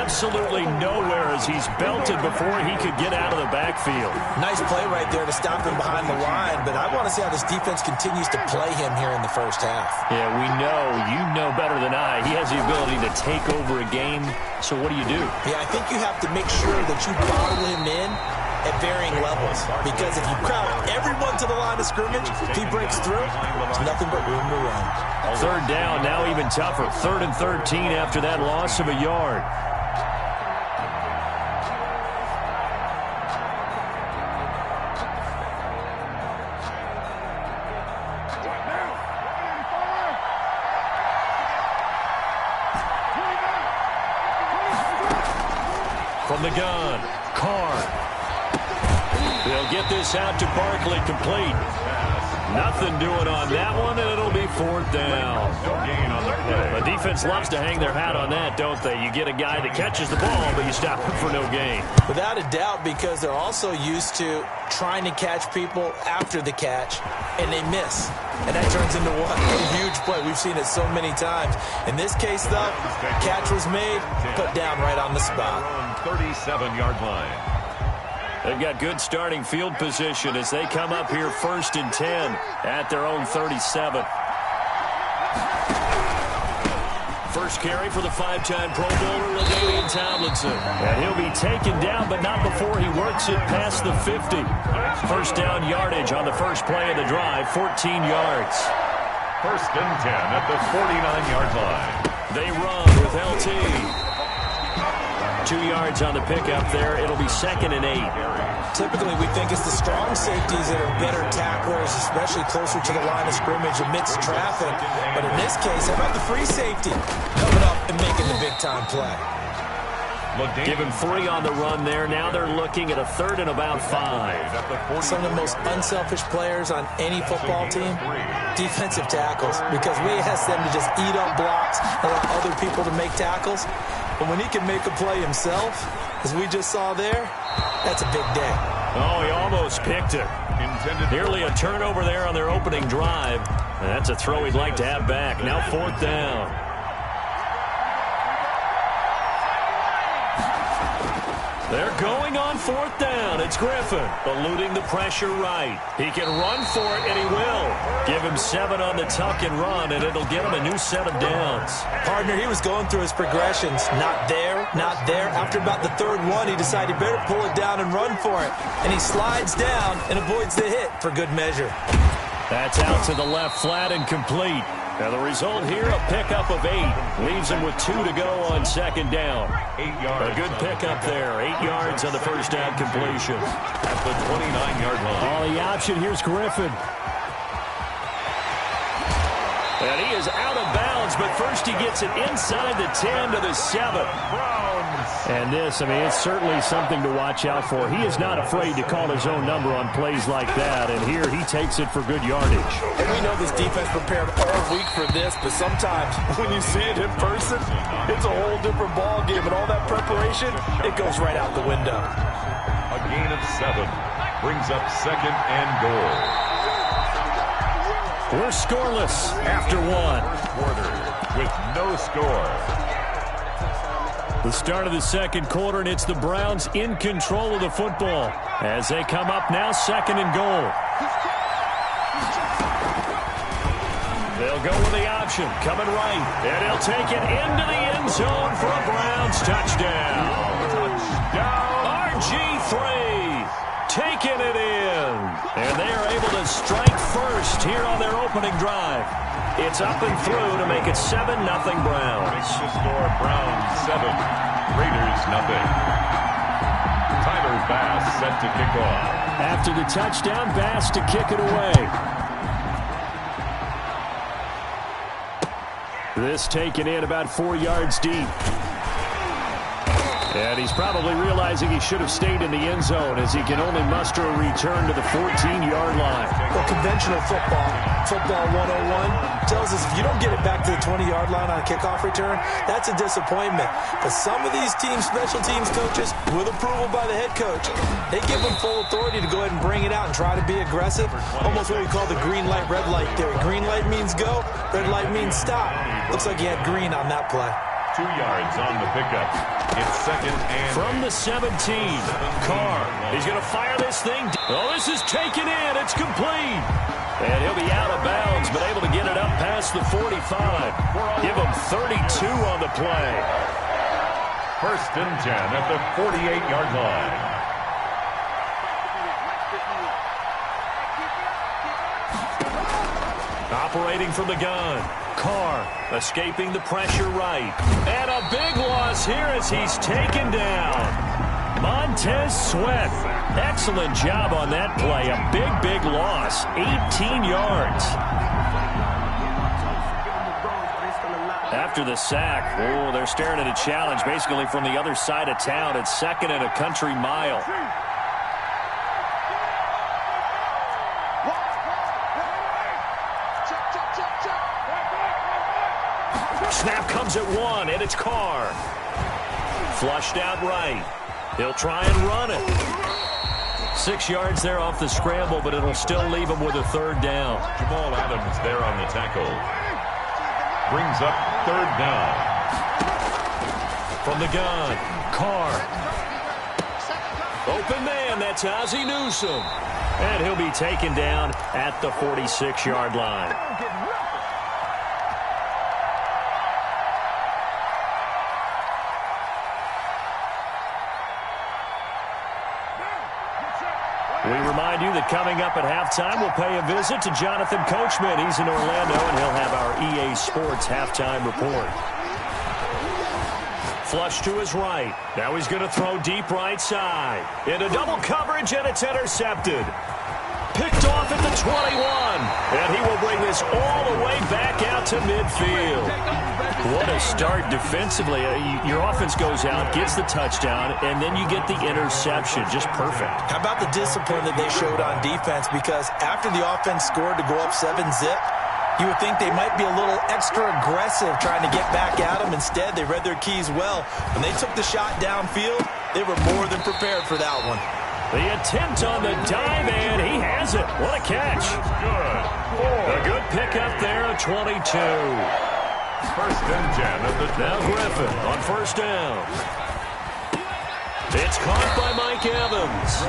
absolutely nowhere as he's belted before he could get out of the backfield. Nice play right there to stop him behind the line, but I want to see how this defense continues to play him here in the first half. Yeah, we know. You know better than I. He has the ability to take over a game, so what do you do? Yeah, I think you have to make sure that you bottle him in at varying levels, because if you crowd everyone to the line of scrimmage, if he breaks through, there's nothing but room to run. Third down, now even tougher. 3rd and 13 after that loss of a yard. From the gun, Carr. They'll get this out to Barkley, complete. Nothing doing on that one, and it'll be 4th down. The defense loves to hang their hat on that, don't they? You get a guy that catches the ball, but you stop him for no gain. Without a doubt, because they're also used to trying to catch people after the catch, and they miss. And that turns into what? A huge play. We've seen it so many times. In this case, though, catch was made, put down right on the spot. 37-yard line. They've got good starting field position as they come up here 1st and 10 at their own 37. First carry for the 5-time Pro Bowler, LaDainian Tomlinson. And he'll be taken down, but not before he works it past the 50. First down yardage on the first play of the drive, 14 yards. 1st and 10 at the 49-yard line. They run with LT. 2 yards on the pickup there. It'll be 2nd and 8. Typically, we think it's the strong safeties that are better tacklers, especially closer to the line of scrimmage amidst traffic. But in this case, how about the free safety coming up and making the big-time play? Give him 3 on the run there. Now they're looking at a 3rd and about 5. Some of the most unselfish players on any football team, defensive tackles, because we ask them to just eat up blocks, allow other people to make tackles. But when he can make a play himself, as we just saw there, that's a big day. Oh, he almost picked it. Nearly a turnover there on their opening drive. And that's a throw he'd like to have back. Now 4th down. They're going on 4th down. It's Griffin eluding the pressure right. He can run for it, and he will. Give him 7 on the tuck and run, and it'll get him a new set of downs. Partner, he was going through his progressions. Not there, not there. After about the 3rd one, he decided he better pull it down and run for it. And he slides down and avoids the hit for good measure. That's out to the left flat and complete. Now the result here, a pickup of 8. Leaves him with 2 to go on 2nd down. 8 yards. A good pickup there. 8 yards on the first down completion. At the 29-yard line. Oh, the option, here's Griffin. And he is out of bounds, but first he gets it inside the 10 to the 7. And this, I mean, it's certainly something to watch out for. He is not afraid to call his own number on plays like that, and here he takes it for good yardage. And we know this defense prepared all week for this, but sometimes when you see it in person, it's a whole different ball game, and all that preparation, it goes right out the window. A gain of 7 brings up 2nd and goal. We're scoreless after 1. Quarter with no score. The start of the 2nd quarter, and it's the Browns in control of the football as they come up now 2nd and goal. They'll go with the option, coming right, and he'll take it into the end zone for a Browns touchdown. RG3 taking it in, and they are able to strike first here on their opening drive. It's up and through to make it 7-0 Browns. Makes the score Browns 7, Raiders 0. Tyler Bass set to kick off. After the touchdown, Bass to kick it away. This taken in about 4 yards deep. And he's probably realizing he should have stayed in the end zone as he can only muster a return to the 14-yard line. Well, conventional football 101, tells us if you don't get it back to the 20-yard line on a kickoff return, that's a disappointment. But some of these teams, special teams coaches, with approval by the head coach, they give them full authority to go ahead and bring it out and try to be aggressive. Almost what we call the green light, red light theory. Green light means go, red light means stop. Looks like he had green on that play. 2 yards on the pickup. It's second and... From the 17, Carr. He's going to fire this thing. Oh, this is taken in. It's complete. And he'll be out of bounds, but able to get it up past the 45. Give him 32 on the play. First and 10 at the 48-yard line. Operating from the gun. Carr escaping the pressure right. And a big loss here as he's taken down. Montez Sweat. Excellent job on that play. A big loss. 18 yards. After the sack, oh, they're staring at a challenge basically from the other side of town. It's second and a country mile. Snap comes at 1, and it's Carr. Flushed out right. He'll try and run it. 6 yards there off the scramble, but it'll still leave him with a third down. Jamal Adams there on the tackle. Brings up third down. From the gun, Carr. Open man, that's Ozzie Newsome. And he'll be taken down at the 46-yard line. We remind you that coming up at halftime, we'll pay a visit to Jonathan Coachman. He's in Orlando, and he'll have our EA Sports halftime report. Flush to his right. Now he's going to throw deep right side. Into double coverage, and it's intercepted. Picked off at the 21. And he will bring this all the way back out to midfield. What a start defensively. Your offense goes out, gets the touchdown, and then you get the interception. Just perfect. How about the discipline that they showed on defense? Because after the offense scored to go up 7-zip, you would think they might be a little extra aggressive trying to get back at them. Instead, they read their keys well. When they took the shot downfield, they were more than prepared for that one. The attempt on the dive, and he has it. What a catch. Good. A good pickup there, a 22. First and 10 at the... Now Griffin on first down. It's caught by Mike Evans.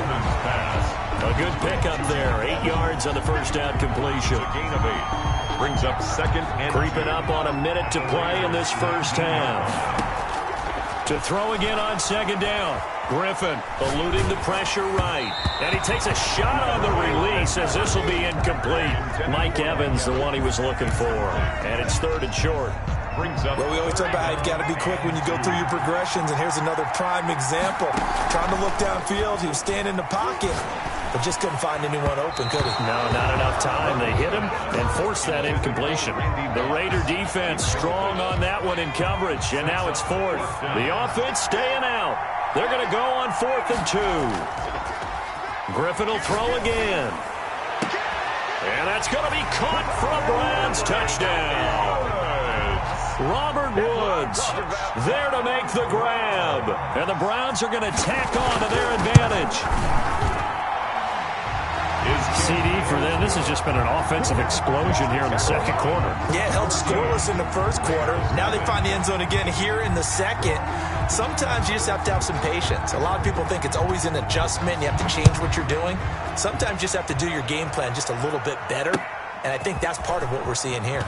A good pickup there. 8 yards on the first down completion. Gain of 8. Brings up second and... Creeping up on a minute to play in this first half. To throw again on second down. Griffin eluding the pressure right. And he takes a shot on the release as this will be incomplete. Mike Evans, the one he was looking for. And it's third and short. Well, we always talk about how you've got to be quick when you go through your progressions, and here's another prime example. Trying to look downfield, he was standing in the pocket, but just couldn't find anyone open, could he? No, not enough time. They hit him and forced that incompletion. The Raider defense strong on that one in coverage, and now it's fourth. The offense staying out. They're going to go on 4th and 2. Griffin will throw again. And that's going to be caught for a Browns touchdown. Robert Woods there to make the grab. And the Browns are going to tack on to their advantage. CD for them. This has just been an offensive explosion here in the second quarter. Yeah, held scoreless in the first quarter. Now they find the end zone again here in the second. Sometimes you just have to have some patience. A lot of people think it's always an adjustment. You have to change what you're doing. Sometimes you just have to do your game plan just a little bit better. And I think that's part of what we're seeing here.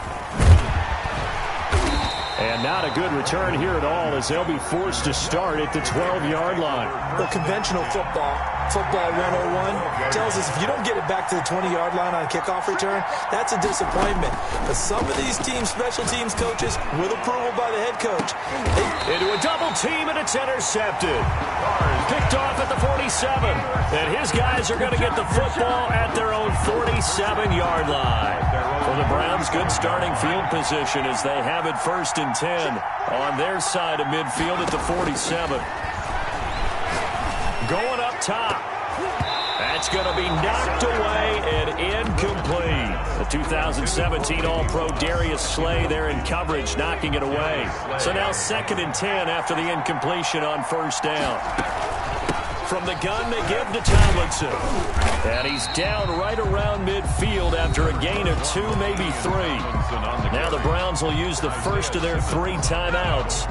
And not a good return here at all as they'll be forced to start at the 12-yard line. Well, conventional football 101, tells us if you don't get it back to the 20-yard line on a kickoff return, that's a disappointment. But some of these teams, special teams coaches, with approval by the head coach. Into a double team, and it's intercepted. Picked off at the 47. And his guys are going to get the football at their own 47-yard line. For the Browns, good starting field position as they have it 1st and 10 on their side of midfield at the 47. Going up top. That's going to be knocked away and incomplete. The 2017 All-Pro Darius Slay there in coverage, knocking it away. So now 2nd and 10 after the incompletion on 1st down. From the gun, they give to Tomlinson. And he's down right around midfield after a gain of 2, maybe 3. Now the Browns will use the first of their 3 timeouts.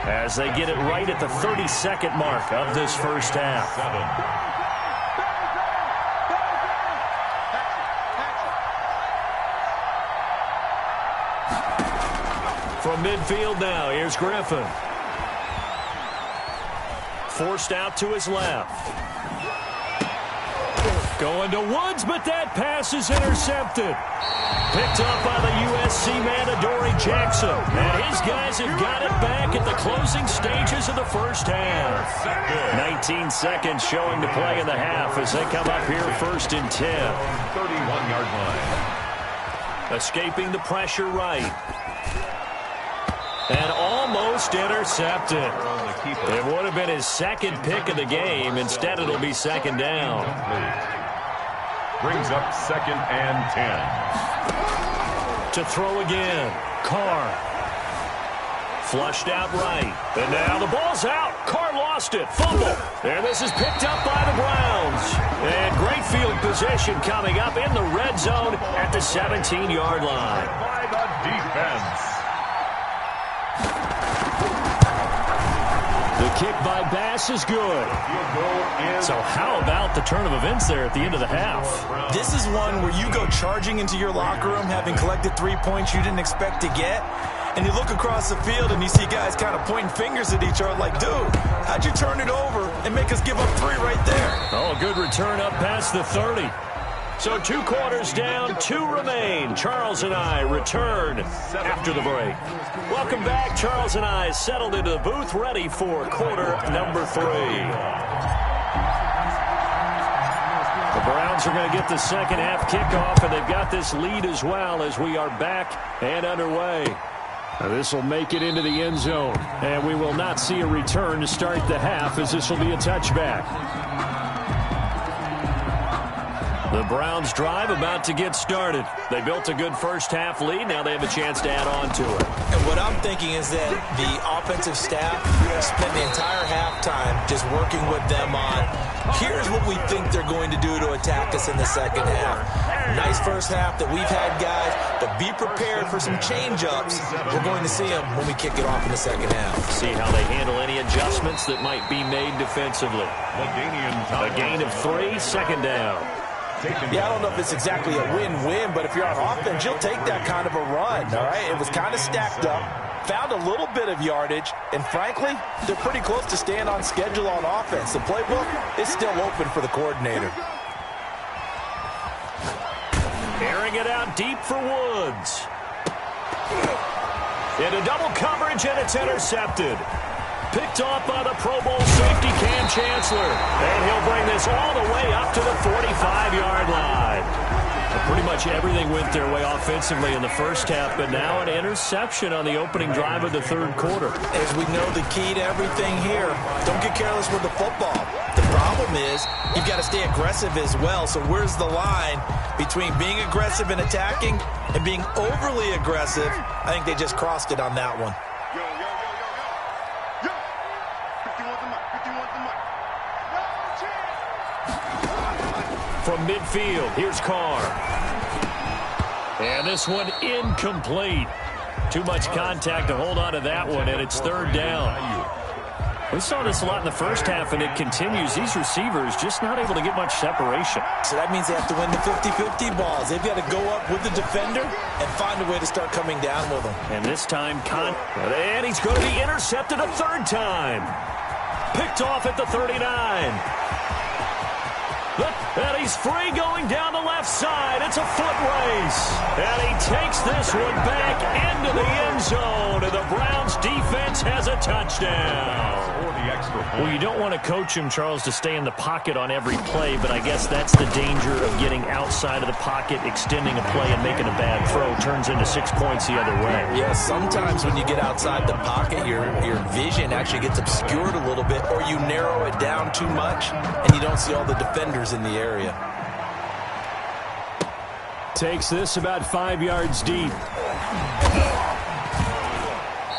as they get it right at the 32nd mark of this first half. 7. From midfield now, here's Griffin. Forced out to his left. Going to Woods, but that pass is intercepted. Picked up by the USC man, Adoree Jackson. And his guys have got it back at the closing stages of the first half. 19 seconds showing to play in the half as they come up here first and 10. 31-yard line. Escaping the pressure right. And almost intercepted. It would have been his second pick of the game. Instead, it'll be second down. Brings up second and 10. To throw again. Carr. Flushed out right. And now the ball's out. Carr lost it. Fumble. And this is picked up by the Browns. And great field position coming up in the red zone at the 17-yard line. By the defense. The kick by Bass is good. So how about the turn of events there at the end of the half? This is one where you go charging into your locker room having collected 3 points you didn't expect to get, and you look across the field and you see guys kind of pointing fingers at each other like, dude, how'd you turn it over and make us give up 3 right there? Oh, good return up past the 30. So 2 quarters down, 2 remain. Charles and I return after the break. Welcome back. Charles and I settled into the booth, ready for quarter number 3. The Browns are going to get the second half kickoff, and they've got this lead as well as we are back and underway. Now this will make it into the end zone, and we will not see a return to start the half as this will be a touchback. The Browns drive about to get started. They built a good first half lead. Now they have a chance to add on to it. And what I'm thinking is that the offensive staff spent the entire halftime just working with them on, here's what we think they're going to do to attack us in the second half. Nice first half that we've had, guys, but be prepared for some change-ups. We're going to see them when we kick it off in the second half. See how they handle any adjustments that might be made defensively. A gain of 3, second down. Yeah, I don't know if it's exactly a win-win, but if you're on offense, you'll take that kind of a run, all right? It was kind of stacked up, found a little bit of yardage, and frankly, they're pretty close to staying on schedule on offense. The playbook is still open for the coordinator. Airing it out deep for Woods. Into double coverage, and it's intercepted. Picked off by the Pro Bowl safety Cam Chancellor. And he'll bring this all the way up to the 45-yard line. Well, pretty much everything went their way offensively in the first half, but now an interception on the opening drive of the third quarter. As we know, the key to everything here, don't get careless with the football. The problem is you've got to stay aggressive as well. So where's the line between being aggressive and attacking and being overly aggressive? I think they just crossed it on that one. From midfield, here's Carr. And this one incomplete. Too much contact to hold on to that one, and it's third down. We saw this a lot in the first half, and it continues. These receivers just not able to get much separation. So that means they have to win the 50-50 balls. They've got to go up with the defender and find a way to start coming down with them. And this time, and he's going to be intercepted a third time. Picked off at the 39. And he's free going down the left side. It's a foot race. And he takes this one back into the end zone. And the Browns defense has a touchdown. Well, you don't want to coach him, Charles, to stay in the pocket on every play, but I guess that's the danger of getting outside of the pocket, extending a play and making a bad throw. Turns into 6 points the other way. Yeah, sometimes when you get outside the pocket, your vision actually gets obscured a little bit, or you narrow it down too much, and you don't see all the defenders in the area. Takes this about 5 yards deep.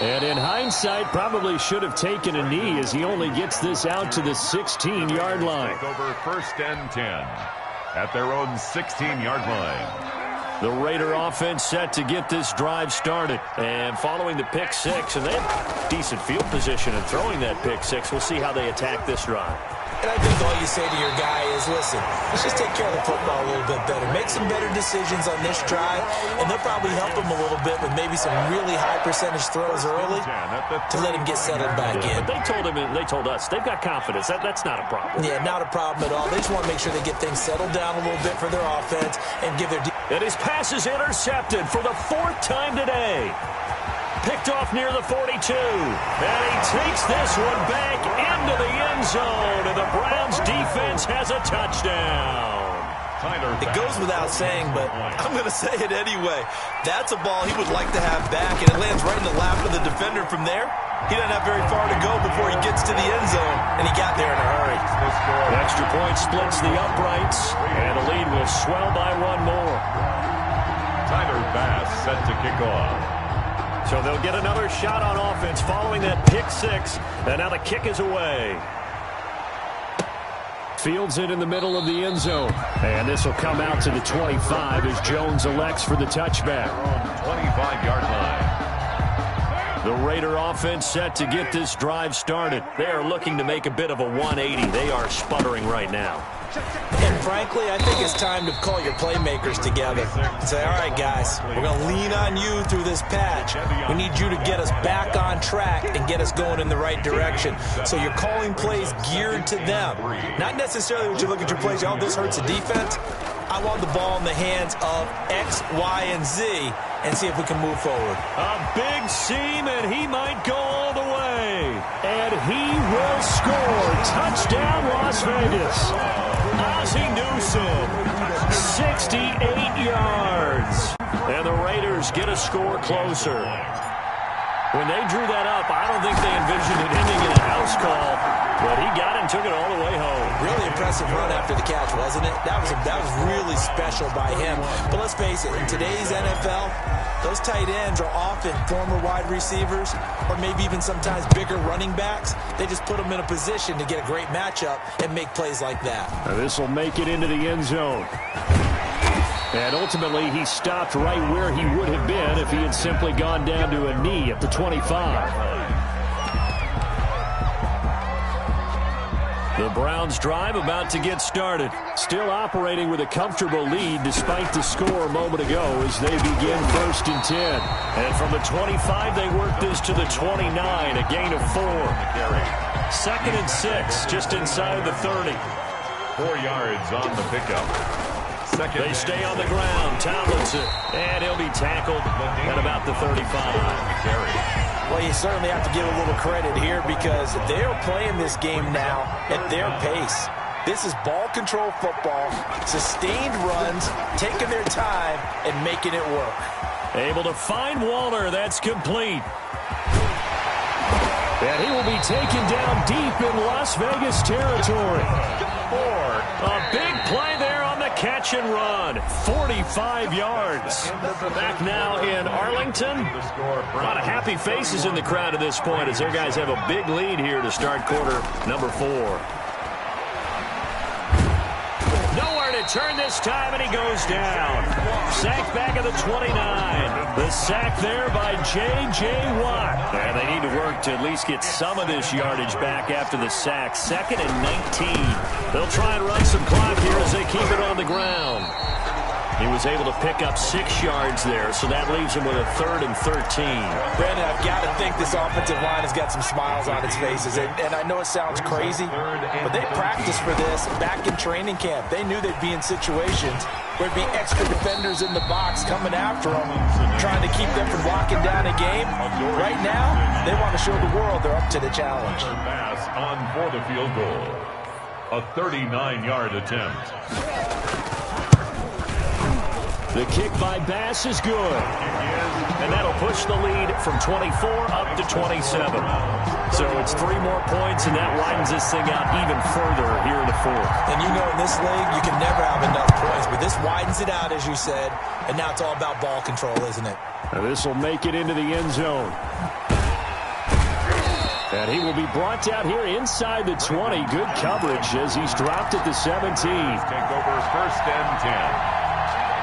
And in hindsight, probably should have taken a knee as he only gets this out to the 16-yard line. Over first and 10 at their own 16-yard line. The Raider offense set to get this drive started. And following the pick six, and they have decent field position in throwing that pick six. We'll see how they attack this drive. And I think all you say to your guy is, listen, let's just take care of the football a little bit better. Make some better decisions on this drive, and they'll probably help him a little bit with maybe some really high percentage throws early to let him get settled back in. But they told us they've got confidence. That's not a problem. Yeah, not a problem at all. They just want to make sure they get things settled down a little bit for their offense and give their... And his pass is intercepted for the 4th time today. Picked off near the 42. And he takes this one back into the end zone. And the Browns defense has a touchdown. It goes without saying, but I'm going to say it anyway. That's a ball he would like to have back, and it lands right in the lap of the defender from there. He doesn't have very far to go before he gets to the end zone, and he got there in a hurry. The extra point splits the uprights, and the lead will swell by one more. Tyler Bass set to kick off. So they'll get another shot on offense following that pick six. And now the kick is away. Fields it in the middle of the end zone. And this will come out to the 25 as Jones elects for the touchback. 25-yard line. The Raider offense set to get this drive started. They are looking to make a bit of a 180. They are sputtering right now. And frankly, I think it's time to call your playmakers together and say, all right, guys, we're going to lean on you through this patch. We need you to get us back on track and get us going in the right direction. So you're calling plays geared to them. Not necessarily when you look at your plays, oh, this hurts the defense. I want the ball in the hands of X, Y, and Z and see if we can move forward. A big seam, and he might go all the way. And he will score. Touchdown, Las Vegas. Ozzie Newsome, 68 yards. And the Raiders get a score closer. When they drew that up, I don't think they envisioned it ending in a house call, but he got it and took it all the way home. Really impressive run after the catch, wasn't it? That was really special by him. But let's face it, in today's NFL, those tight ends are often former wide receivers or maybe even sometimes bigger running backs. They just put them in a position to get a great matchup and make plays like that. Now this will make it into the end zone. And ultimately, he stopped right where he would have been if he had simply gone down to a knee at the 25. The Browns drive about to get started. Still operating with a comfortable lead despite the score a moment ago as they begin 1st and 10. And from the 25, they work this to the 29, a gain of 4. 2nd and 6, just inside the 30. 4 yards on the pickup. They stay on the ground. Tomlinson, and he'll be tackled at about the 35. Well, you certainly have to give a little credit here because they're playing this game now at their pace. This is ball control football, sustained runs, taking their time and making it work. Able to find Waller. That's complete. And he will be taken down deep in Las Vegas territory. A big play there on the catch and run. 45 yards. Back now in Arlington. A lot of happy faces in the crowd at this point as their guys have a big lead here to start quarter number 4. Nowhere to turn this time, and he goes down. Sacked back at the 29. The sack there by J.J. Watt. And they need to work to at least get some of this yardage back after the sack. 2nd and 19. They'll try and run some clock here as they keep it on the ground. He was able to pick up 6 yards there, so that leaves him with a 3rd and 13. Brandon, I've got to think this offensive line has got some smiles on its faces. And I know it sounds crazy, but they practiced for this back in training camp. They knew they'd be in situations where there'd be extra defenders in the box coming after them, trying to keep them from locking down a game. Right now, they want to show the world they're up to the challenge. Pass on for the field goal. A 39-yard attempt. The kick by Bass is good. And that'll push the lead from 24 up to 27. So it's 3 more points, and that widens this thing out even further here in the 4th. And you know in this league, you can never have enough points, but this widens it out, as you said, and now it's all about ball control, isn't it? Now this will make it into the end zone. And he will be brought down here inside the 20. Good coverage as he's dropped at the 17. Take over 1st and 10.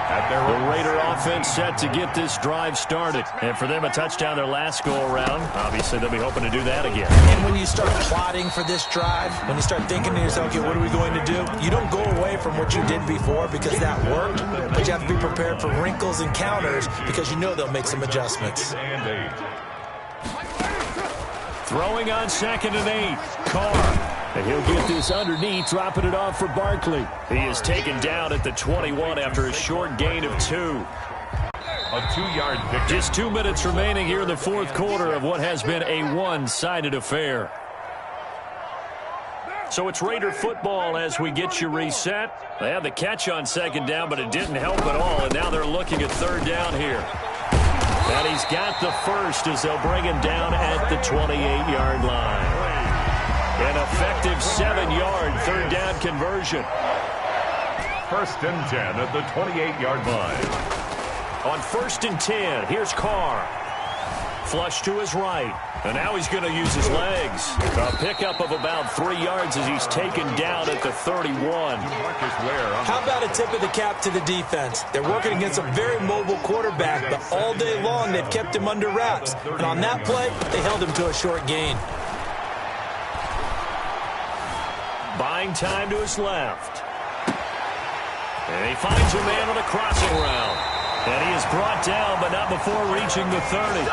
at their The Raider offense set to get this drive started. And for them, a touchdown their last go-around. Obviously, they'll be hoping to do that again. And when you start plotting for this drive, when you start thinking to yourself, okay, what are we going to do? You don't go away from what you did before because that worked, but you have to be prepared for wrinkles and counters because you know they'll make some adjustments. and 8. Throwing on 2nd and 8. Carr. And he'll get this underneath, dropping it off for Barkley. He is taken down at the 21 after a short gain of 2. A 2-yard pickup. Just 2 minutes remaining here in the fourth quarter of what has been a one-sided affair. So it's Raider football as we get you reset. They had the catch on 2nd down, but it didn't help at all, and now they're looking at 3rd down here. And he's got the first as they'll bring him down at the 28-yard line. An effective 7-yard 3rd down conversion. 1st and 10 at the 28-yard line. On 1st and 10, here's Carr. Flush to his right. And now he's going to use his legs. A pickup of about 3 yards as he's taken down at the 31. How about a tip of the cap to the defense? They're working against a very mobile quarterback, but all day long they've kept him under wraps. And on that play, they held him to a short gain. Buying time to his left. And he finds a man on the crossing route. And he is brought down, but not before reaching the 30.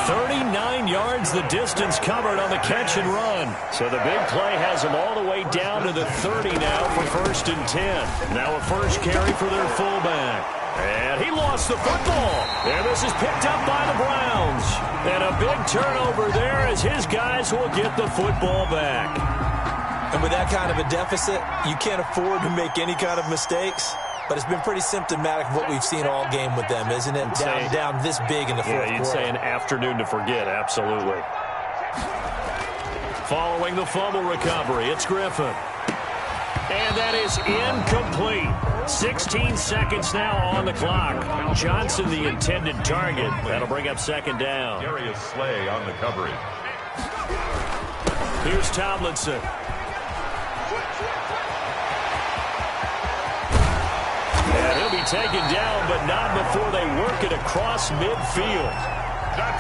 39 yards the distance covered on the catch and run. So the big play has him all the way down to the 30 now for 1st and 10. Now a first carry for their fullback. And he lost the football. And this is picked up by the Browns. And a big turnover there as his guys will get the football back. And with that kind of a deficit, you can't afford to make any kind of mistakes. But it's been pretty symptomatic of what we've seen all game with them, isn't it? Down this big in the fourth quarter. Yeah, you'd say an afternoon to forget, absolutely. Following the fumble recovery, it's Griffin. And that is incomplete. 16 seconds now on the clock. Johnson, the intended target. That'll bring up 2nd down. Darius Slay on the coverage. Here's Tomlinson. And he'll be taken down, but not before they work it across midfield.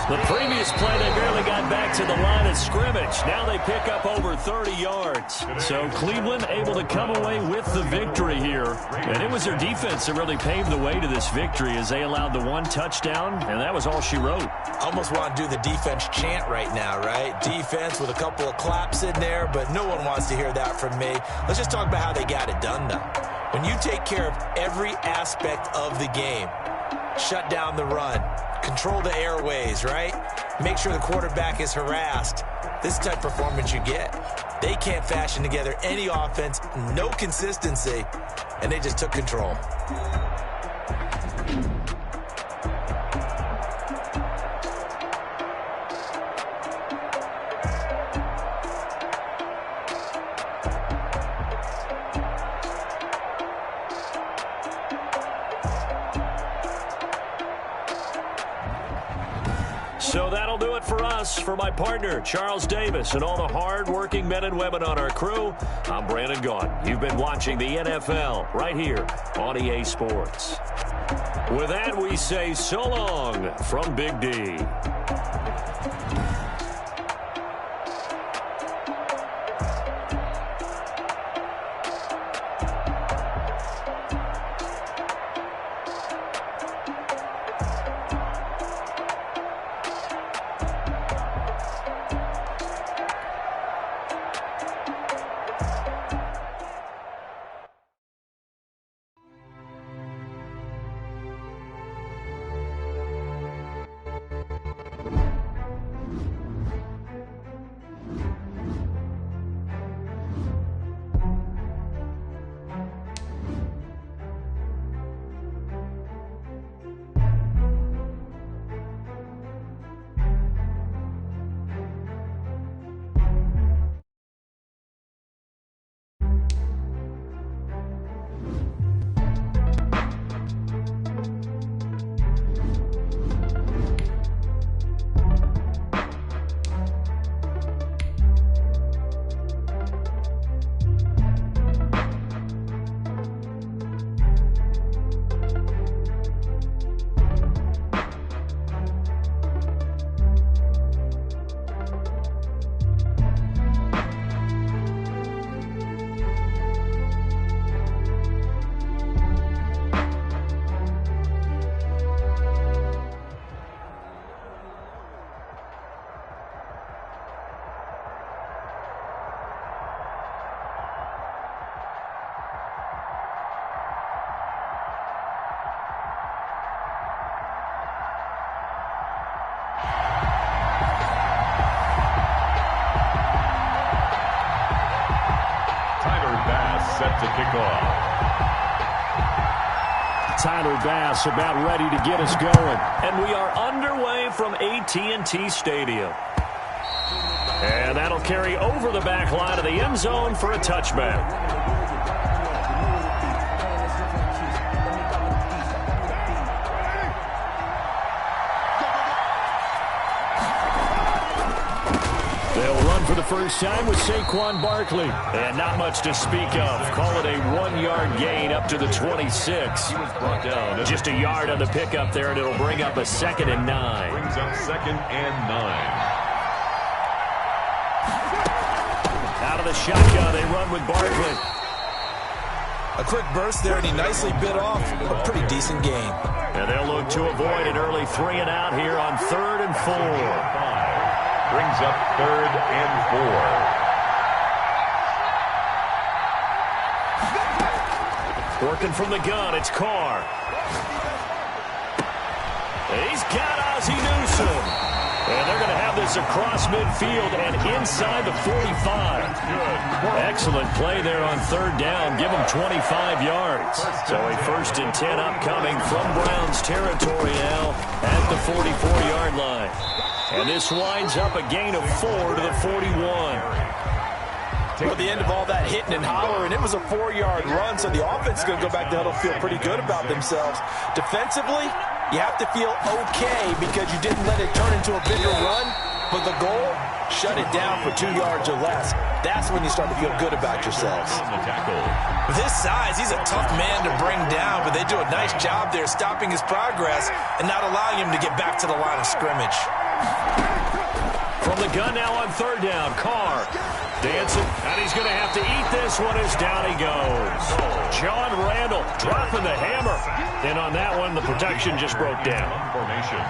The previous play, they barely got back to the line of scrimmage. Now they pick up over 30 yards. So Cleveland able to come away with the victory here. And it was their defense that really paved the way to this victory as they allowed the 1 touchdown, and that was all she wrote. Almost want to do the defense chant right now, right? Defense with a couple of claps in there, but no one wants to hear that from me. Let's just talk about how they got it done, though. When you take care of every aspect of the game, shut down the run, control the airways, right? Make sure the quarterback is harassed. This is the type of performance you get. They can't fashion together any offense, no consistency, and they just took control. So that'll do it for us. For my partner, Charles Davis, and all the hard-working men and women on our crew, I'm Brandon Gaudin. You've been watching the NFL right here on EA Sports. With that, we say so long from Big D. set to kick off. Tyler Bass about ready to get us going. And we are underway from AT&T Stadium. And that'll carry over the back line of the end zone for a touchback. For the first time with Saquon Barkley. And not much to speak of. Call it a 1-yard gain up to the 26. Just a yard on the pickup there, and it'll bring up a 2nd and 9. Brings up 2nd and 9. Out of the shotgun, they run with Barkley. A quick burst there, and he nicely bit off a pretty decent gain. And they'll look to avoid an early 3 and out here on 3rd and 4. Brings up 3rd and 4. Working from the gun, it's Carr. He's got Ozzie Newsome. And they're going to have this across midfield and inside the 45. Excellent play there on 3rd down. Give them 25 yards. So a 1st and 10 upcoming from Browns territory now at the 44-yard line. And this winds up a gain of 4 to the 41. At the end of all that hitting and hollering, it was a 4-yard run, so the offense is going to go back to huddle, feel pretty good about themselves. Defensively, you have to feel okay because you didn't let it turn into a bigger run, but the goal, shut it down for 2 yards or less. That's when you start to feel good about yourselves. With his size, he's a tough man to bring down, but they do a nice job there stopping his progress and not allowing him to get back to the line of scrimmage. From the gun now on 3rd down, Carr dancing, and he's going to have to eat this one as down he goes. John Randall dropping the hammer. And on that one, the protection just broke down.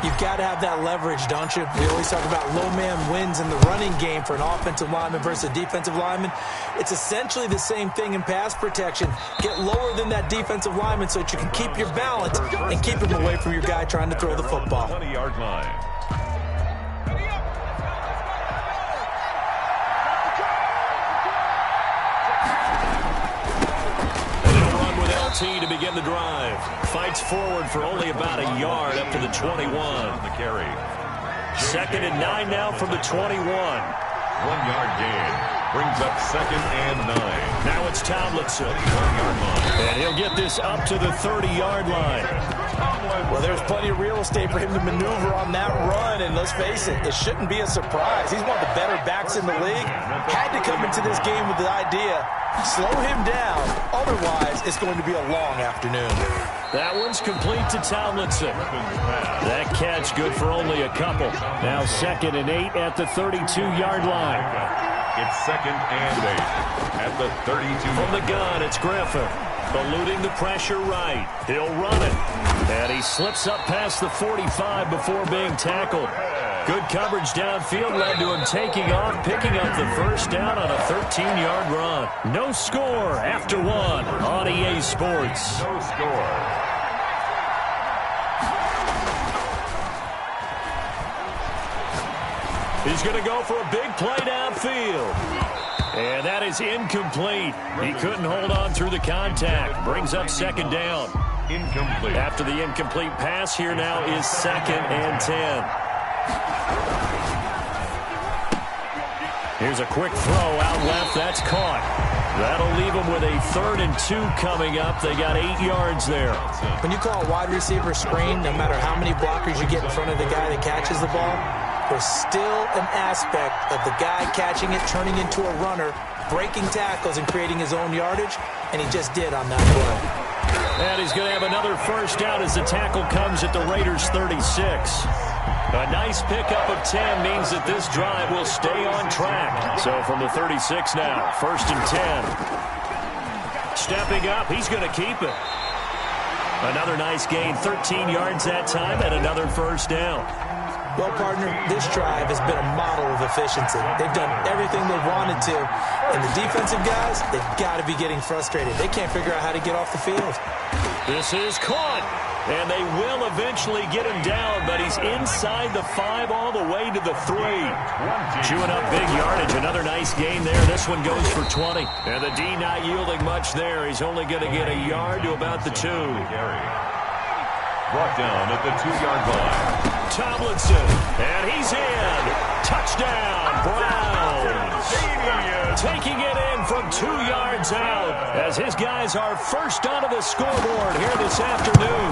You've got to have that leverage, don't you? We always talk about low man wins in the running game for an offensive lineman versus a defensive lineman. It's essentially the same thing in pass protection. Get lower than that defensive lineman so that you can keep your balance and keep him away from your guy trying to throw the football. 20-yard line. To begin the drive. Fights forward for only about a yard up to the 21. The carry. 2nd and 9 now from the 21. 1-yard gain. Brings up 2nd and 9. Now it's Tomlinson. 1-yard line. And he'll get this up to the 30-yard line. Well, there's plenty of real estate for him to maneuver on that run, and let's face it, it shouldn't be a surprise. He's one of the better backs in the league. Had to come into this game with the idea, slow him down, otherwise it's going to be a long afternoon. That one's complete to Tomlinson. That catch good for only a couple. Now 2nd and 8 at the 32-yard line. It's 2nd and 8 at the 32. From the gun, it's Griffin. Eluding the pressure right. He'll run it. And he slips up past the 45 before being tackled. Good coverage downfield led to him taking off, picking up the 1st down on a 13-yard run. No score after 1 on EA Sports. No score. He's going to go for a big play downfield. And that is incomplete. He couldn't hold on through the contact. Brings up 2nd down. Incomplete. After the incomplete pass, here now is 2nd and 10. Here's a quick throw out left. That's caught. That'll leave them with a 3rd and 2 coming up. They got 8 yards there. When you call a wide receiver screen, no matter how many blockers you get in front of the guy that catches the ball, there's still an aspect of the guy catching it, turning into a runner, breaking tackles and creating his own yardage, and he just did on that play. And he's going to have another 1st down as the tackle comes at the Raiders' 36. A nice pickup of 10 means that this drive will stay on track. So from the 36 now, 1st and 10. Stepping up, he's going to keep it. Another nice gain, 13 yards that time, and another 1st down. Well, partner, this drive has been a model of efficiency. They've done everything they wanted to. And the defensive guys, they've got to be getting frustrated. They can't figure out how to get off the field. This is caught. And they will eventually get him down, but he's inside the 5 all the way to the 3. Chewing up big yardage. Another nice gain there. This one goes for 20. And the D not yielding much there. He's only going to get a yard to about the 2. Brought down at the 2-yard line. Tomlinson, and he's in. Touchdown, Browns. Taking it in from 2 yards out as his guys are first onto the scoreboard here this afternoon.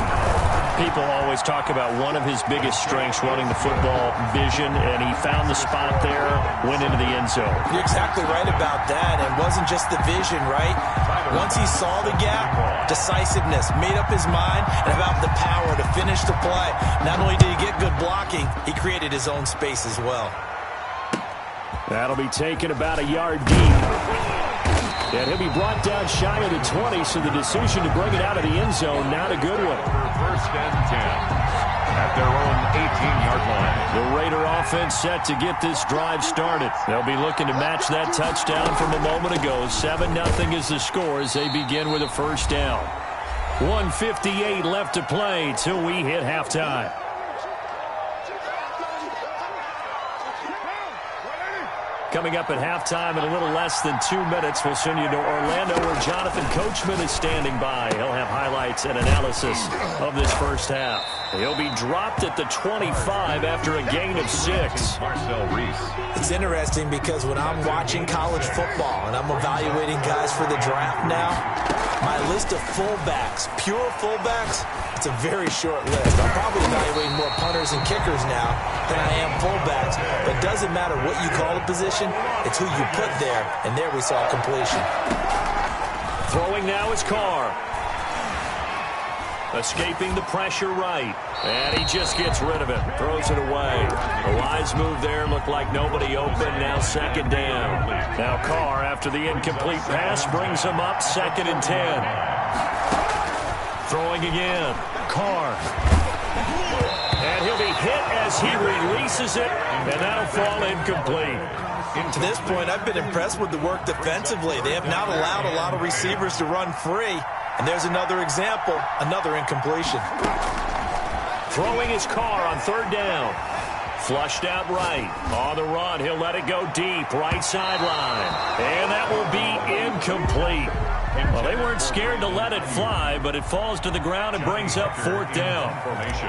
People always talk about one of his biggest strengths, running the football, vision, and he found the spot there, went into the end zone. You're exactly right about that, and wasn't just the vision, right? Once he saw the gap, decisiveness, made up his mind, and about the power to finish the play. Not only did he get good blocking, he created his own space as well. That'll be taken about a yard deep. And he'll be brought down shy of the 20, so the decision to bring it out of the end zone, not a good one. First and 10 at their own 18-yard line. The Raider offense set to get this drive started. They'll be looking to match that touchdown from a moment ago. 7-0 is the score as they begin with a first down. 1:58 left to play till we hit halftime. Coming up at halftime in a little less than 2 minutes, we'll send you to Orlando where Jonathan Coachman is standing by. He'll have highlights and analysis of this first half. He'll be dropped at the 25 after a gain of 6. Marcel Reese. It's interesting because when I'm watching college football and I'm evaluating guys for the draft now, my list of fullbacks, pure fullbacks, it's a very short list. I'm probably evaluating more punters and kickers now than I am fullbacks. But it doesn't matter what you call a position, it's who you put there. And there we saw completion. Throwing now is Carr. Escaping the pressure right. And he just gets rid of it. Throws it away. A wise move there. Looked like nobody open. Now second down. Now Carr, after the incomplete pass, brings him up 2nd and 10. Throwing again. Carr. And he'll be hit as he releases it. And that'll fall incomplete. To this point, I've been impressed with the work defensively. They have not allowed a lot of receivers to run free. And there's another example, another incompletion. Throwing his Carr on 3rd down. Flushed out right. On the run, he'll let it go deep. Right sideline. And that will be incomplete. Well, they weren't scared to let it fly, but it falls to the ground and brings up 4th down.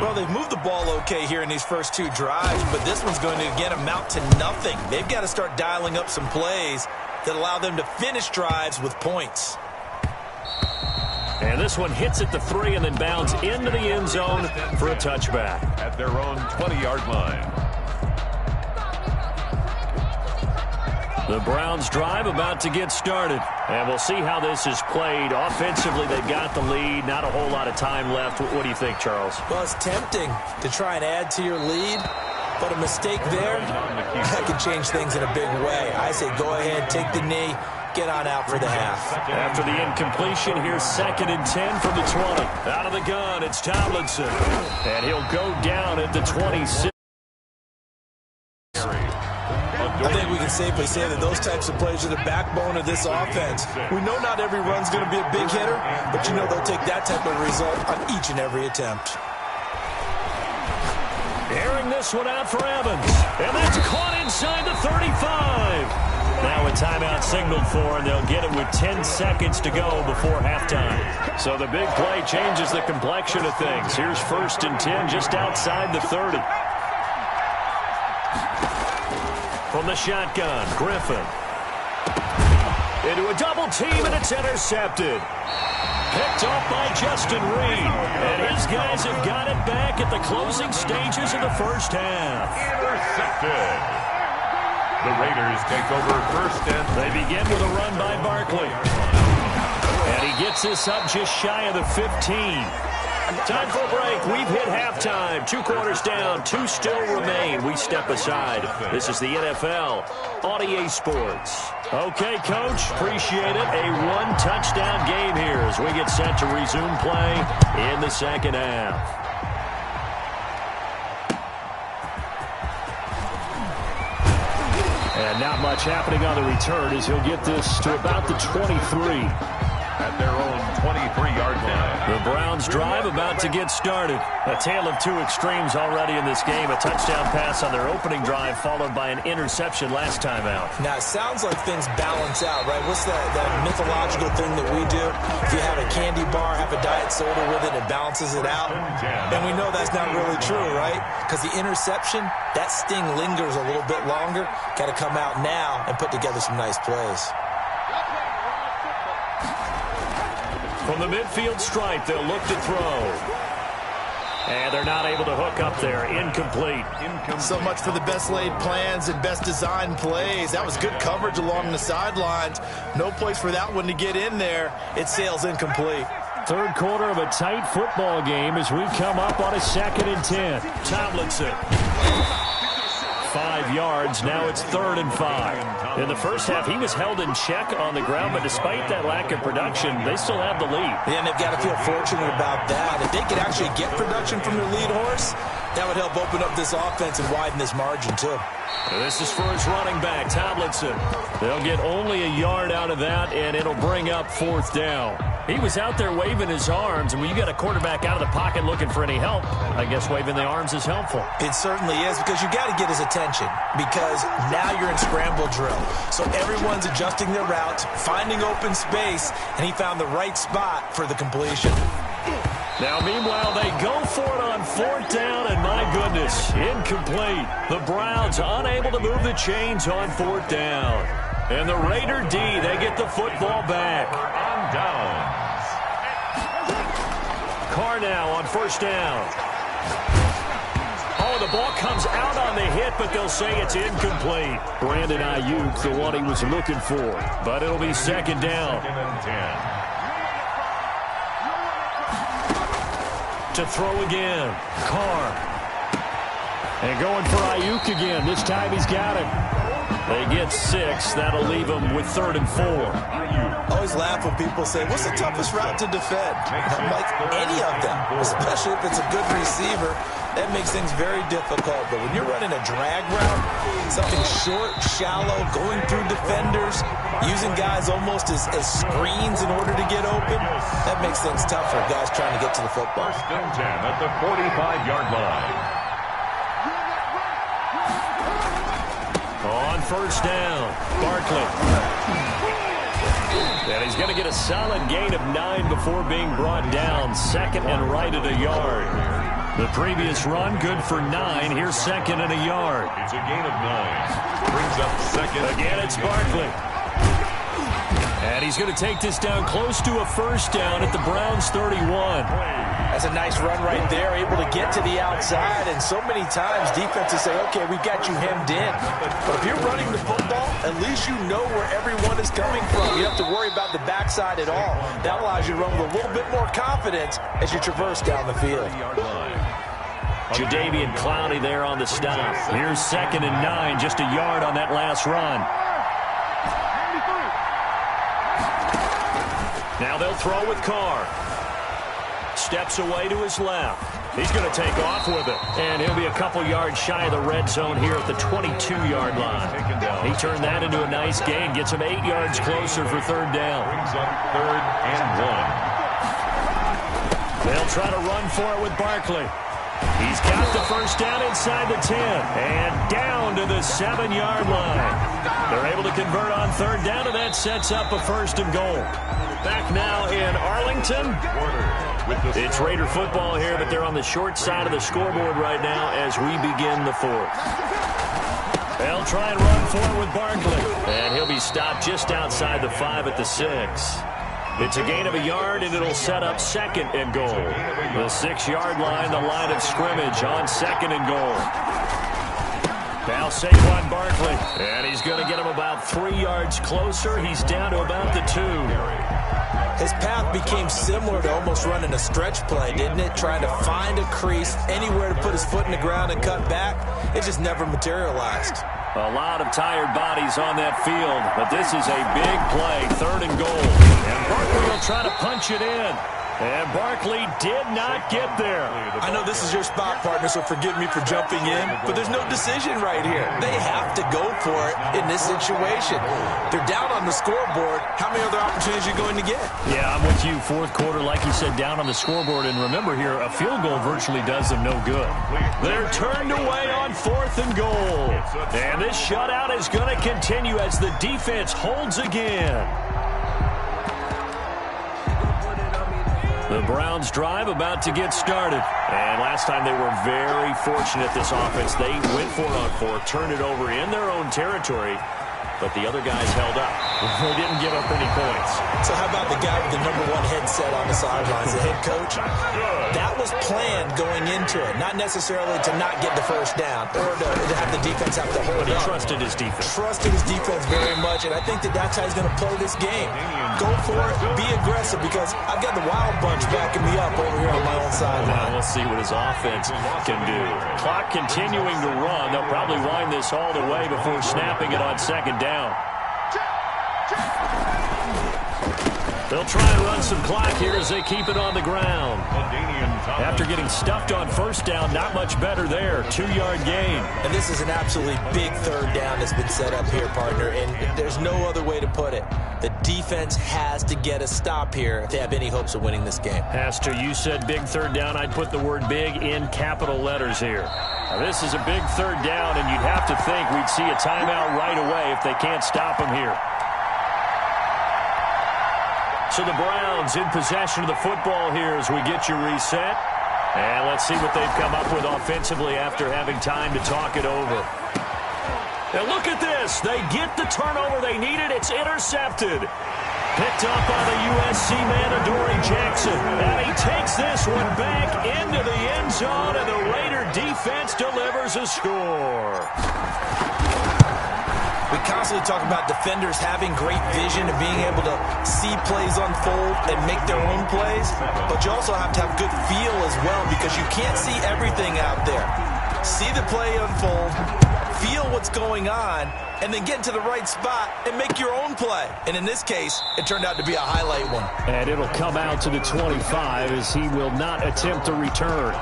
Well, they've moved the ball okay here in these first 2 drives, but this one's going to again amount to nothing. They've got to start dialing up some plays that allow them to finish drives with points. And this one hits at the 3 and then bounds into the end zone for a touchback. At their own 20-yard line. The Browns drive about to get started. And we'll see how this is played. Offensively, they've got the lead. Not a whole lot of time left. What do you think, Charles? Well, it's tempting to try and add to your lead, but a mistake there, that can change things in a big way. I say go ahead, take the knee, get on out for the half. After the incompletion, here's 2nd and 10 from the 20. Out of the gun, it's Tomlinson. And he'll go down at the 26. I think we can safely say that those types of plays are the backbone of this offense. We know not every run's going to be a big hitter, but you know they'll take that type of result on each and every attempt. Airing this one out for Evans. And that's caught inside the 35. Now a timeout signaled for, and they'll get it with 10 seconds to go before halftime. So the big play changes the complexion of things. Here's 1st and 10 just outside the 30. From the shotgun, Griffin. Into a double team, and it's intercepted. Picked off by Justin Reed. And his guys have got it back at the closing stages of the first half. Intercepted. The Raiders take over 1st and... They begin with a run by Barkley. And he gets this up just shy of the 15. Time for a break. We've hit halftime. 2 quarters down. 2 still remain. We step aside. This is the NFL on EA Sports. Okay, Coach. Appreciate it. A 1-touchdown game here as we get set to resume play in the second half. And not much happening on the return as he'll get this to about the 23. at their own 23-yard line. The Browns drive about to get started. A tale of two extremes already in this game. A touchdown pass on their opening drive followed by an interception last time out. Now, it sounds like things balance out, right? What's that mythological thing that we do? If you have a candy bar, have a diet soda with it, it balances it out. And we know that's not really true, right? Because the interception, that sting lingers a little bit longer. Got to come out now and put together some nice plays. From the midfield stripe, they'll look to throw. And they're not able to hook up there. Incomplete. So much for the best laid plans and best designed plays. That was good coverage along the sidelines. No place for that one to get in there. It sails incomplete. Third quarter of a tight football game as we come up on a 2nd and 10. Tomlinson. 5 yards. Now it's 3rd and 5. In the first half, he was held in check on the ground, but despite that lack of production, they still have the lead. Yeah, and they've got to feel fortunate about that. If they could actually get production from their lead horse, that would help open up this offense and widen this margin, too. This is for his running back, Tomlinson. They'll get only a yard out of that, and it'll bring up 4th down. He was out there waving his arms, and when you got a quarterback out of the pocket looking for any help, I guess waving the arms is helpful. It certainly is, because you got to get his attention, because now you're in scramble drill. So everyone's adjusting their routes, finding open space, and he found the right spot for the completion. Now, meanwhile, they go for it on 4th down, and my goodness, incomplete. The Browns unable to move the chains on 4th down. And the Raider D, they get the football back. On downs. Carr now on 1st down. Oh, the ball comes out on the hit, but they'll say it's incomplete. Brandon Ayuk, the one he was looking for. But it'll be 2nd down. 2nd and 10. To throw again. Carr. And going for Ayuk again. This time he's got it. They get 6. That'll leave them with 3rd and 4. I always laugh when people say, what's the toughest route to defend? I'm like, any of them, especially if it's a good receiver. That makes things very difficult. But when you're running a drag route, something short, shallow, going through defenders, using guys almost as screens in order to get open, that makes things tough for guys trying to get to the football. 1st and 10 at the 45-yard line. On 1st down, Barkley. And he's going to get a solid gain of 9 before being brought down. 2nd and right at a yard. The previous run, good for 9. Here's 2nd and a yard. It's a gain of 9. Brings up 2nd. Again, it's Barkley. And he's going to take this down close to a 1st down at the Browns' 31. That's a nice run right there, able to get to the outside. And so many times defenses say, okay, we've got you hemmed in. But if you're running the football, at least you know where everyone is coming from. You don't have to worry about the backside at all. That allows you to run with a little bit more confidence as you traverse down the field. Jadeveon Clowney there on the stop. Here's 2nd and 9, just a yard on that last run. Now they'll throw with Carr. Steps away to his left. He's going to take off with it. And he'll be a couple yards shy of the red zone here at the 22-yard line. He turned that into a nice gain. Gets him 8 yards closer for 3rd down. Brings up 3rd and 1. They'll try to run for it with Barkley. He's got the 1st down inside the 10. And down to the 7-yard line. They're able to convert on 3rd down, and that sets up a 1st and goal. Back now in Arlington. It's Raider football here, but they're on the short side of the scoreboard right now as we begin the 4th. They'll try and run for it with Barkley. And he'll be stopped just outside the 5 at the 6. It's a gain of a yard, and it'll set up 2nd and goal. The 6-yard line, the line of scrimmage on 2nd and goal. Now Saquon Barkley. And he's going to get him about 3 yards closer. He's down to about the 2. His path became similar to almost running a stretch play, didn't it? Trying to find a crease, anywhere to put his foot in the ground and cut back. It just never materialized. A lot of tired bodies on that field, but this is a big play, 3rd and goal. And Barkley will try to punch it in. And Barkley did not get there. I know this is your spot, partner, so forgive me for jumping in, but there's no decision right here. They have to go for it in this situation. They're down on the scoreboard. How many other opportunities are you going to get? Yeah, I'm with you. Fourth quarter, like you said, down on the scoreboard. And remember here, a field goal virtually does them no good. They're turned away on 4th and goal. And this shutout is going to continue as the defense holds again. The Browns drive about to get started. And last time they were very fortunate, this offense. They went for it on 4th, turned it over in their own territory, but the other guys held up. They didn't give up any points. So how about the guy with the #1 headset on the sidelines, the head coach? That was planned going into it, not necessarily to not get the first down or to have the defense have to hold But he up. trusted his defense. Trusted his defense very much, and I think that's how he's going to play this game. Go for it, be aggressive, because I've got the Wild Bunch backing me up over here on my own sideline. Now we'll see what his offense can do. Clock continuing to run. They'll probably wind this all the way before snapping it on 2nd down. They'll try and run some clock here as they keep it on the ground. After getting stuffed on 1st down, not much better there. 2-yard gain. And this is an absolutely big 3rd down that's been set up here, partner, and there's no other way to put it. The defense has to get a stop here if they have any hopes of winning this game. Has to. You said big 3rd down. I'd put the word big in capital letters here. Now, this is a big 3rd down, and you'd have to think we'd see a timeout right away if they can't stop them here. So the Browns in possession of the football here as we get you reset. And let's see what they've come up with offensively after having time to talk it over. Now look at this. They get the turnover they needed. It's intercepted. Picked up by the USC man, Adoree Jackson. And he takes this one back into the end zone, and the Raider defense delivers a score. We constantly talk about defenders having great vision and being able to see plays unfold and make their own plays, but you also have to have good feel as well, because you can't see everything out there. See the play unfold, feel what's going on, and then get into the right spot and make your own play. And in this case, it turned out to be a highlight one. And it'll come out to the 25 as he will not attempt a return.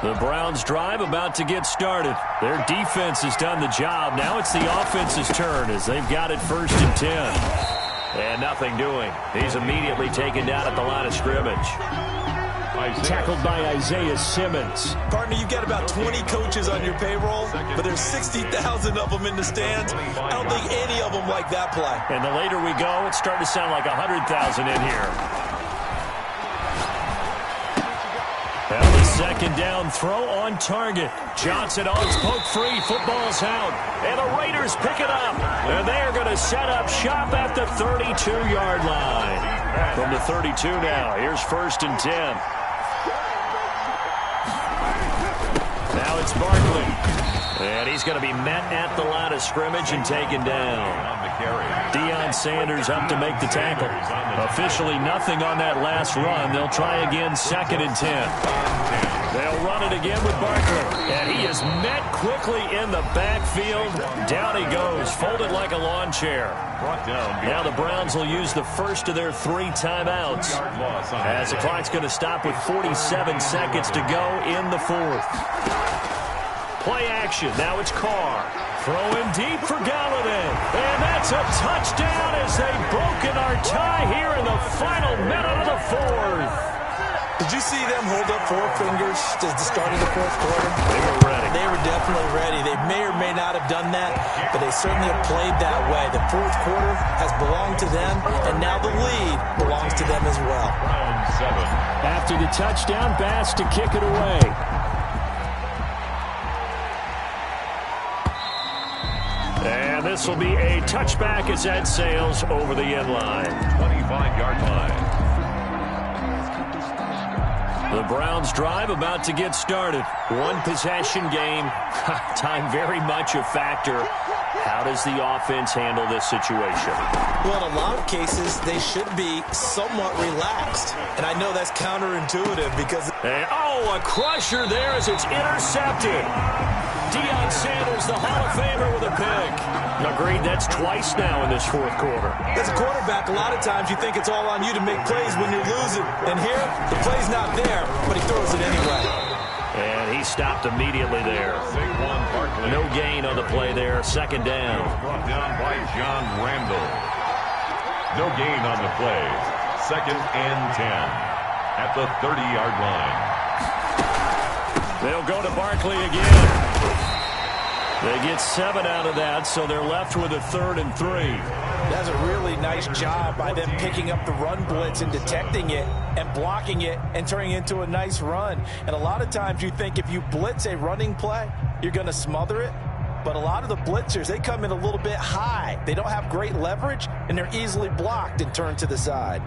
The Browns drive about to get started. Their defense has done the job. Now it's the offense's turn as they've got it 1st and 10. And nothing doing. He's immediately taken down at the line of scrimmage. Tackled by Isaiah Simmons. Partner, you've got about 20 coaches on your payroll, but there's 60,000 of them in the stands. I don't think any of them like that play. And the later we go, it's starting to sound like 100,000 in here. Now the 2nd down throw on target. Johnson on its poke free. Football's out. And the Raiders pick it up. And they are going to set up shop at the 32-yard line. From the 32 now, here's 1st and 10. Now it's Barkley. And he's going to be met at the line of scrimmage and taken down. Deion Sanders up to make the tackle. Officially nothing on that last run. They'll try again 2nd and 10. They'll run it again with Barkley. And he is met quickly in the backfield. Down he goes, folded like a lawn chair. Now the Browns will use the first of their 3 timeouts, as the clock's going to stop with 47 seconds to go in the 4th. Play action. Now it's Carr. Throwing deep for Galladay. And that's a touchdown as they've broken our tie here in the final minute of the 4th. Did you see them hold up 4 fingers at the start of the 4th quarter? They were ready. They were definitely ready. They may or may not have done that, but they certainly have played that way. The 4th quarter has belonged to them, and now the lead belongs to them as well. After the touchdown, Bass to kick it away. And this will be a touchback as that sails over the end line. 25-yard line. The Browns drive about to get started. 1 possession game. Time very much a factor. How does the offense handle this situation? Well, in a lot of cases, they should be somewhat relaxed. And I know that's counterintuitive because... And, oh, a crusher there as it's intercepted. Deion Sanders, the Hall of Famer, with a pick. Agreed, that's twice now in this fourth quarter. As a quarterback, a lot of times you think it's all on you to make plays when you're losing. And here, the play's not there, but he throws it anyway. And he stopped immediately there. No gain on the play there. Second down. Brought down by John Randall. No gain on the play. Second and 10 at the 30-yard line. They'll go to Barkley again. They get 7 out of that, so they're left with a 3rd and 3. That's a really nice job by them picking up the run blitz and detecting it and blocking it and turning it into a nice run. And a lot of times you think if you blitz a running play, you're going to smother it. But a lot of the blitzers, they come in a little bit high. They don't have great leverage, and they're easily blocked and turned to the side.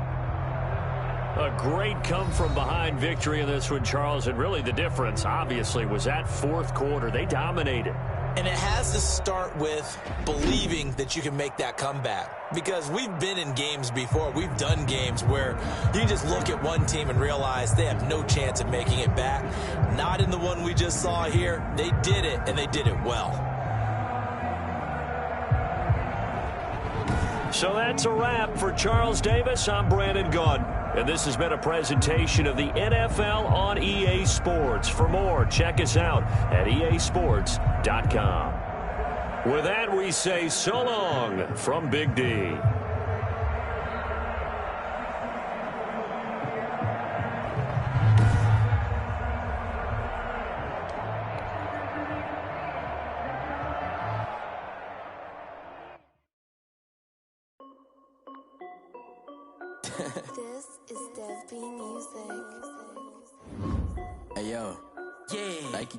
A great come-from-behind victory in this one, Charles. And really the difference, obviously, was that fourth quarter. They dominated. And it has to start with believing that you can make that comeback. Because we've been in games before. We've done games where you just look at one team and realize they have no chance of making it back. Not in the one we just saw here. They did it, and they did it well. So that's a wrap for Charles Davis. I'm Brandon Gaudin. And this has been a presentation of the NFL on EA Sports. For more, check us out at easports.com. With that, we say so long from Big D. This is Dev B Music. Hey yo, yeah, Nike